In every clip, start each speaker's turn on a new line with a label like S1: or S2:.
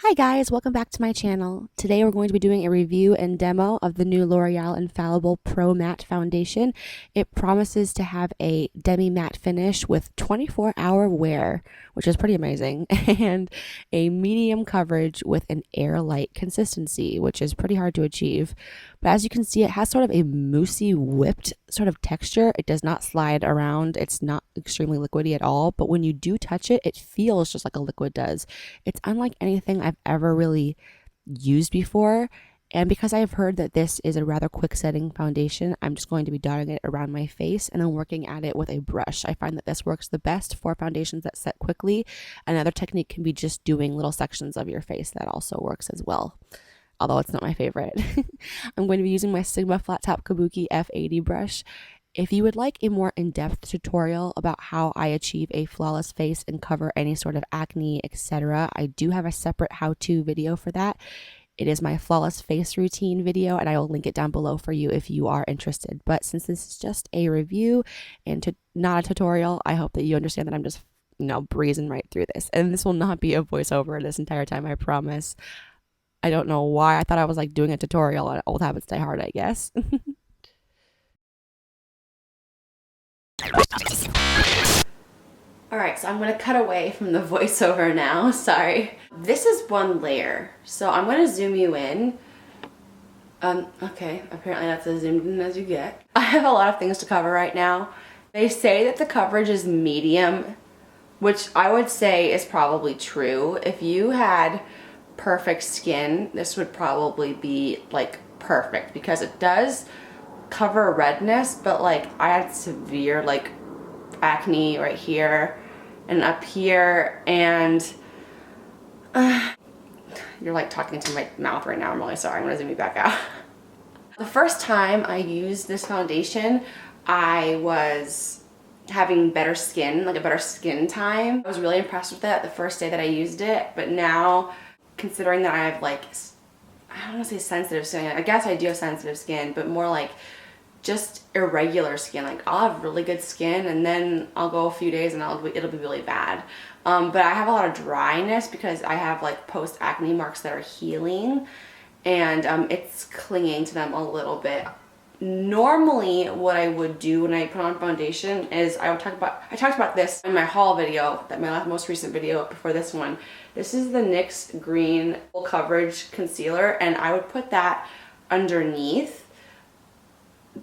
S1: Hi guys, welcome back to my channel. Today we're going to be doing a review and demo of the new L'Oreal Infallible Pro-Matte Foundation. It promises to have a demi-matte finish with 24-hour wear, which is pretty amazing, and a medium coverage with an air-light consistency, which is pretty hard to achieve. But as you can see, it has sort of a moussey whipped sort of texture. It does not slide around. It's not extremely liquidy at all, but when you do touch it, it feels just like a liquid does. It's unlike anything I've ever really used before. And because I've heard that this is a rather quick setting foundation, I'm just going to be dotting it around my face and then working at it with a brush. I find that this works the best for foundations that set quickly. Another technique can be just doing little sections of your face. That also works as well, although it's not my favorite. I'm going to be using my Sigma Flat Top Kabuki F80 brush. If you would like a more in-depth tutorial about how I achieve a flawless face and cover any sort of acne, etc., I do have a separate how-to video for that. It is my flawless face routine video, and I will link it down below for you if you are interested. But since this is just a review and not a tutorial, I hope that you understand that I'm just, breezing right through this. And this will not be a voiceover this entire time, I promise. I don't know why. I thought I was like doing a tutorial on Old Habits Die Hard, I guess. Alright, so I'm going to cut away from the voiceover now. Sorry. This is one layer, so I'm going to zoom you in. Okay, apparently that's as zoomed in as you get. I have a lot of things to cover right now. They say that the coverage is medium, which I would say is probably true. If you had perfect skin, this would probably be like perfect because it does cover redness, but like I had severe like acne right here and up here, and you're like talking to my mouth right now. I'm really sorry. I'm gonna zoom you back out. The first time I used this foundation, I was having better skin, like a better skin time. I was really impressed with it the first day that I used it, but now considering that I have like, I don't want to say sensitive skin, I guess I do have sensitive skin, but more like just irregular skin. Like I'll have really good skin and then I'll go a few days and it'll be really bad. But I have a lot of dryness because I have like post acne marks that are healing, and it's clinging to them a little bit. Normally what I would do when I put on foundation is I talked about this in my haul video, my most recent video before this one. This is the NYX Green Full Coverage Concealer, and I would put that underneath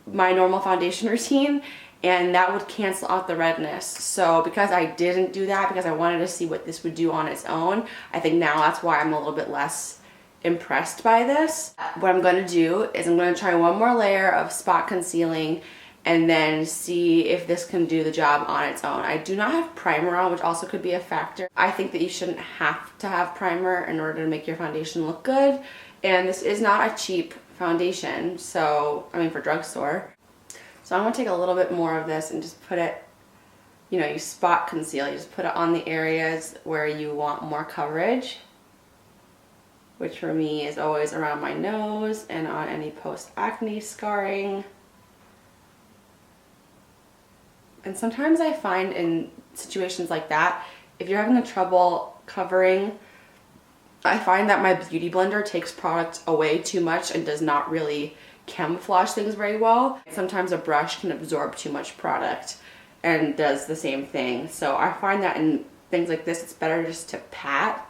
S1: my normal foundation routine, and that would cancel out the redness. So because I didn't do that, because I wanted to see what this would do on its own, I think now that's why I'm a little bit less impressed by this. What I'm going to do is I'm going to try one more layer of spot concealing and then see if this can do the job on its own. I do not have primer on, which also could be a factor. I think that you shouldn't have to have primer in order to make your foundation look good, and this is not a cheap foundation, so I mean for drugstore. So I'm going to take a little bit more of this and just put it, you spot conceal, you just put it on the areas where you want more coverage, which for me is always around my nose and on any post-acne scarring. And sometimes I find in situations like that, if you're having trouble covering, I find that my beauty blender takes product away too much and does not really camouflage things very well. Sometimes a brush can absorb too much product and does the same thing. So I find that in things like this, it's better just to pat.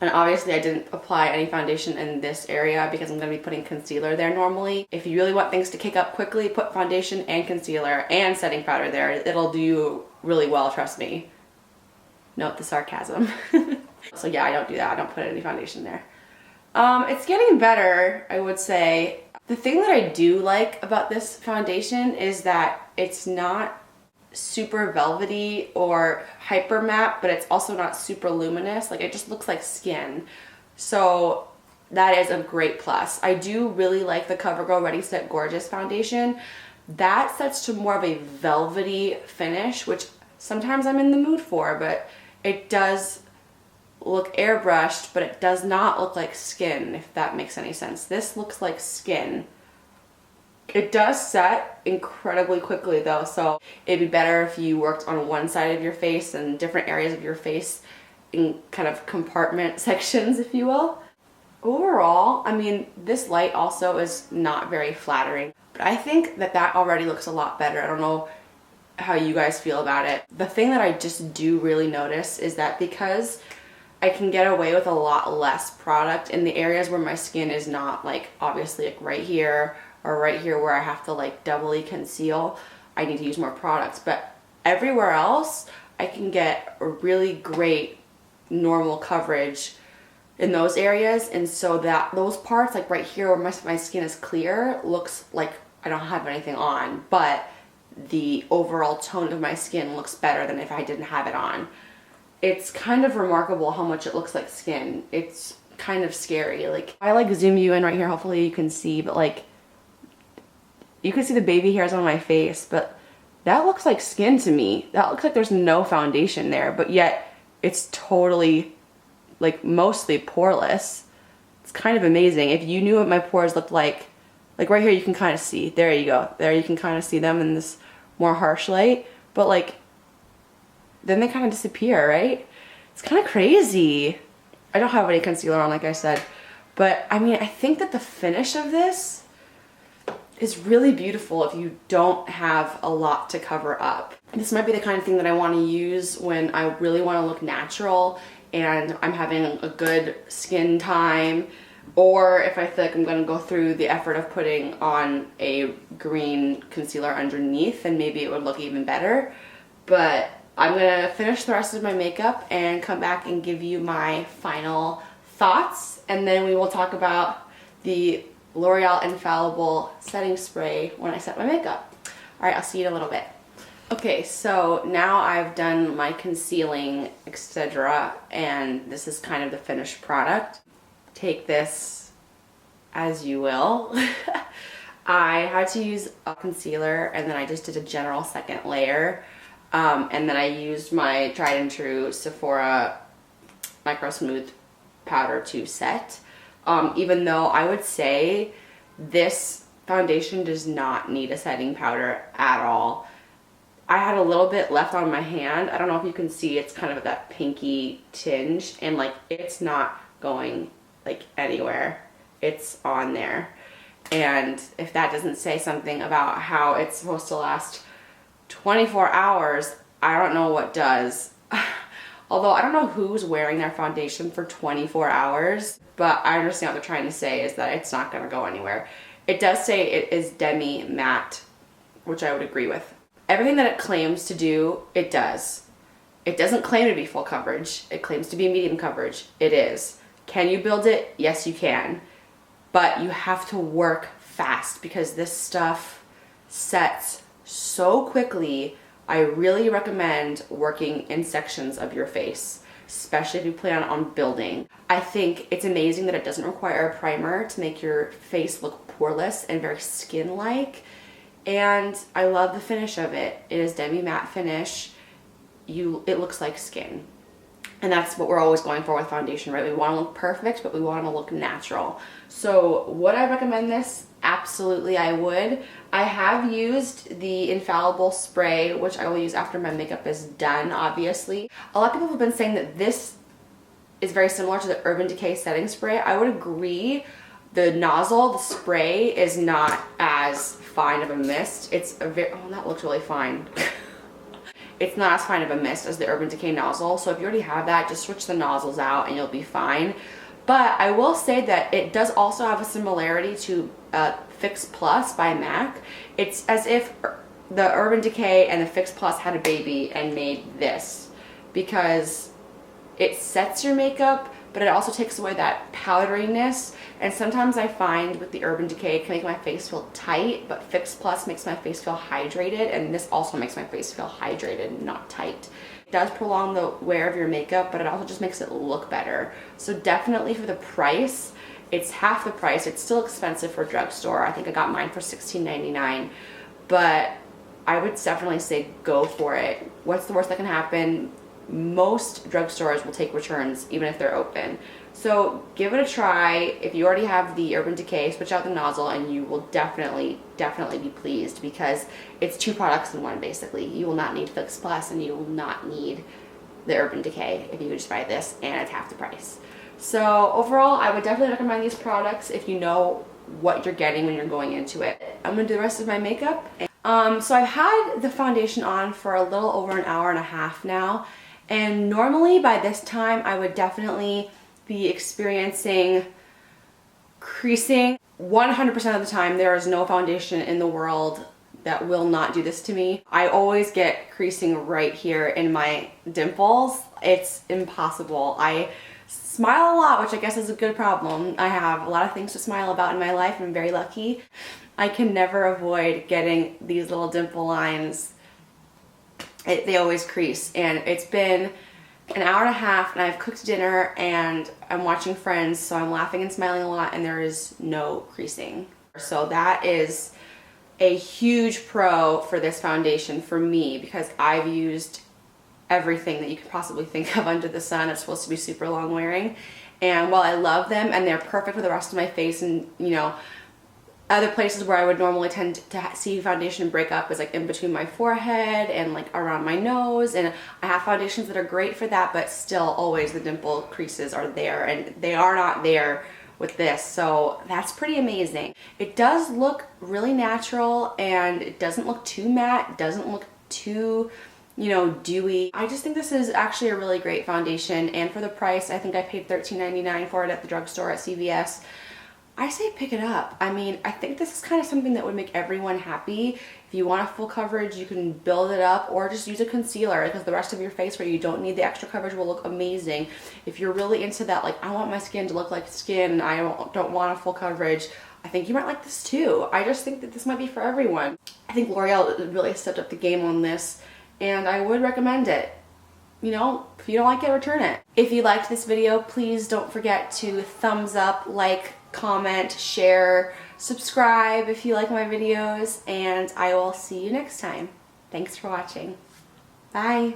S1: And obviously I didn't apply any foundation in this area because I'm going to be putting concealer there normally. If you really want things to kick up quickly, put foundation and concealer and setting powder there. It'll do you really well, trust me. Note the sarcasm. So yeah, I don't do that. I don't put any foundation there. It's getting better, I would say. The thing that I do like about this foundation is that it's not super velvety or hyper matte, but it's also not super luminous. Like it just looks like skin. So that is a great plus. I do really like the CoverGirl Ready Set Gorgeous foundation. That sets to more of a velvety finish, which sometimes I'm in the mood for, but it does look airbrushed, but it does not look like skin, if that makes any sense. This looks like skin. It does set incredibly quickly though, so it'd be better if you worked on one side of your face and different areas of your face in kind of compartment sections, if you will. Overall, I mean, this light also is not very flattering, but I think that that already looks a lot better. I don't know how you guys feel about it. The thing that I just do really notice is that because I can get away with a lot less product in the areas where my skin is not like obviously like right here or right here where I have to like doubly conceal, I need to use more products. But everywhere else, I can get a really great normal coverage in those areas, and so that those parts like right here where my skin is clear looks like I don't have anything on, but the overall tone of my skin looks better than if I didn't have it on. It's kind of remarkable how much it looks like skin. It's kind of scary. Like, I like zoom you in right here, hopefully you can see, but like you can see the baby hairs on my face, but that looks like skin to me. That looks like there's no foundation there, but yet it's totally like mostly poreless. It's kind of amazing. If you knew what my pores looked like right here you can kind of see, there you go. There you can kind of see them in this more harsh light, but like then they kind of disappear, right? It's kind of crazy. I don't have any concealer on, like I said, but I mean, I think that the finish of this is really beautiful if you don't have a lot to cover up. This might be the kind of thing that I want to use when I really want to look natural and I'm having a good skin time, or if I feel like I'm going to go through the effort of putting on a green concealer underneath, and maybe it would look even better. But I'm going to finish the rest of my makeup and come back and give you my final thoughts, and then we will talk about the L'Oreal Infallible setting spray when I set my makeup. Alright, I'll see you in a little bit. Okay, so now I've done my concealing, etc., and this is kind of the finished product. Take this as you will. I had to use a concealer, and then I just did a general second layer, and then I used my tried and true Sephora Micro Smooth powder to set. Even though I would say this foundation does not need a setting powder at all. I had a little bit left on my hand. I don't know if you can see, it's kind of that pinky tinge, and like it's not going like anywhere. It's on there. And if that doesn't say something about how it's supposed to last 24 hours, I don't know what does. Although I don't know who's wearing their foundation for 24 hours, but I understand what they're trying to say is that it's not going to go anywhere. It does say it is demi matte, which I would agree with. Everything that it claims to do, it does. It doesn't claim to be full coverage. It claims to be medium coverage. It is. Can you build it? Yes, you can. But you have to work fast because this stuff sets so quickly. I really recommend working in sections of your face, especially if you plan on building. I think it's amazing that it doesn't require a primer to make your face look poreless and very skin-like. And I love the finish of it. It is demi matte finish. It looks like skin. And that's what we're always going for with foundation, right? We want to look perfect, but we want to look natural. So would I recommend this? Absolutely, I would. I have used the Infallible spray, which I will use after my makeup is done, obviously. A lot of people have been saying that this is very similar to the Urban Decay setting spray. I would agree. The nozzle, the spray, is not as fine of a mist. It's a very, oh, that looks really fine. It's not as fine of a mist as the Urban Decay nozzle, so if you already have that, just switch the nozzles out and you'll be fine. But I will say that it does also have a similarity to Fix Plus by MAC. It's as if the Urban Decay and the Fix Plus had a baby and made this, because it sets your makeup, but it also takes away that powderiness. And sometimes I find with the Urban Decay, it can make my face feel tight, but Fix Plus makes my face feel hydrated, and this also makes my face feel hydrated, not tight. It does prolong the wear of your makeup, but it also just makes it look better. So definitely for the price, it's half the price. It's still expensive for drugstore. I think I got mine for $16.99, but I would definitely say go for it. What's the worst that can happen? Most drugstores will take returns even if they're open. So give it a try. If you already have the Urban Decay, switch out the nozzle and you will definitely be pleased, because it's two products in one basically. You will not need Fix Plus and you will not need the Urban Decay if you just buy this, and it's half the price. So overall, I would definitely recommend these products if you know what you're getting when you're going into it. I'm gonna do the rest of my makeup. So I've had the foundation on for a little over an hour and a half now, and normally by this time I would definitely be experiencing creasing. 100% of the time there is no foundation in the world that will not do this to me. I always get creasing right here in my dimples. It's impossible. I smile a lot, which I guess is a good problem. I have a lot of things to smile about in my life. I'm very lucky. I can never avoid getting these little dimple lines. They always crease, and it's been an hour and a half and I've cooked dinner and I'm watching Friends, so I'm laughing and smiling a lot and there is no creasing. So that is a huge pro for this foundation for me, because I've used everything that you could possibly think of under the sun. It's supposed to be super long wearing, and while I love them and they're perfect for the rest of my face, and you know, other places where I would normally tend to see foundation break up is like in between my forehead and like around my nose, and I have foundations that are great for that, but still always the dimple creases are there, and they are not there with this. So that's pretty amazing. It does look really natural and it doesn't look too matte, it doesn't look too, you know, dewy. I just think this is actually a really great foundation, and for the price, I think I paid $13.99 for it at the drugstore at CVS. I say pick it up. I mean, I think this is kind of something that would make everyone happy. If you want a full coverage, you can build it up, or just use a concealer, because the rest of your face where you don't need the extra coverage will look amazing. If you're really into that, like, I want my skin to look like skin, I don't want a full coverage, I think you might like this too. I just think that this might be for everyone. I think L'Oreal really stepped up the game on this, and I would recommend it. You know, if you don't like it, return it. If you liked this video, please don't forget to thumbs up, like, comment, share, subscribe if you like my videos, and I will see you next time. Thanks for watching. Bye.